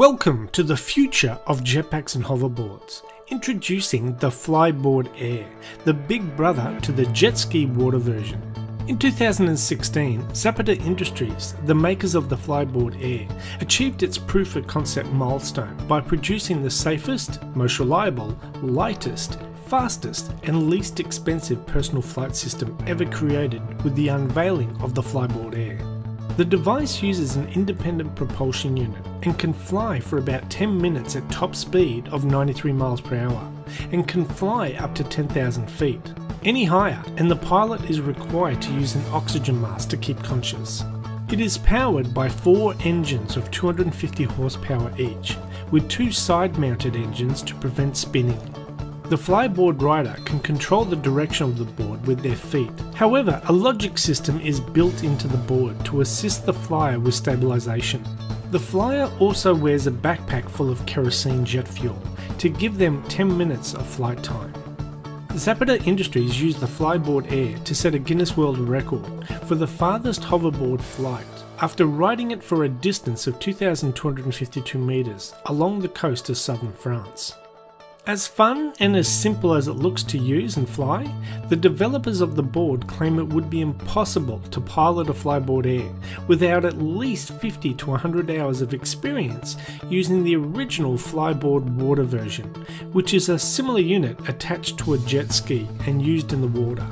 Welcome to the future of jetpacks and hoverboards. Introducing the Flyboard Air, the big brother to the jet ski water version. In 2016, Zapata Industries, the makers of the Flyboard Air, achieved its proof of concept milestone by producing the safest, most reliable, lightest, fastest and least expensive personal flight system ever created with the unveiling of the Flyboard Air. The device uses an independent propulsion unit and can fly for about 10 minutes at top speed of 93 miles per hour and can fly up to 10,000 feet. Any higher, and the pilot is required to use an oxygen mask to keep conscious. It is powered by 4 engines of 250 horsepower each, with 2 side-mounted engines to prevent spinning. The Flyboard rider can control the direction of the board with their feet. However, a logic system is built into the board to assist the flyer with stabilization. The flyer also wears a backpack full of kerosene jet fuel to give them 10 minutes of flight time. Zapata Industries used the Flyboard Air to set a Guinness World Record for the farthest hoverboard flight after riding it for a distance of 2,252 meters along the coast of southern France. As fun and as simple as it looks to use and fly, the developers of the board claim it would be impossible to pilot a Flyboard Air without at least 50 to 100 hours of experience using the original Flyboard water version, which is a similar unit attached to a jet ski and used in the water.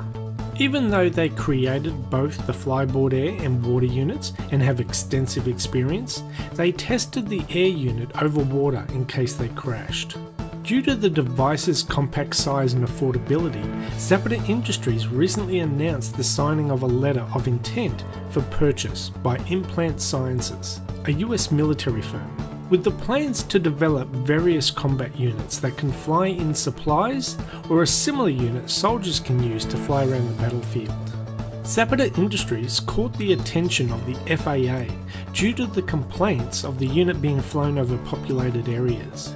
Even though they created both the Flyboard Air and water units and have extensive experience, they tested the air unit over water in case they crashed. Due to the device's compact size and affordability, Zapata Industries recently announced the signing of a letter of intent for purchase by Implant Sciences, a US military firm, with the plans to develop various combat units that can fly in supplies or a similar unit soldiers can use to fly around the battlefield. Zapata Industries caught the attention of the FAA due to the complaints of the unit being flown over populated areas.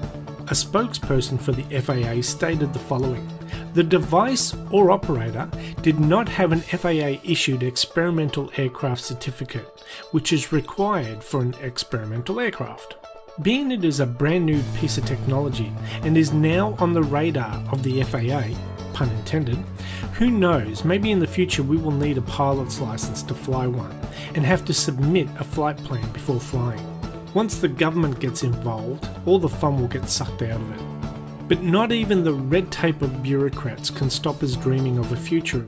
A spokesperson for the FAA stated the following: "The device or operator did not have an FAA-issued experimental aircraft certificate, which is required for an experimental aircraft. Being it is a brand new piece of technology and is now on the radar of the FAA, pun intended, who knows, maybe in the future we will need a pilot's license to fly one and have to submit a flight plan before flying. Once the government gets involved, all the fun will get sucked out of it. But not even the red tape of bureaucrats can stop us dreaming of a future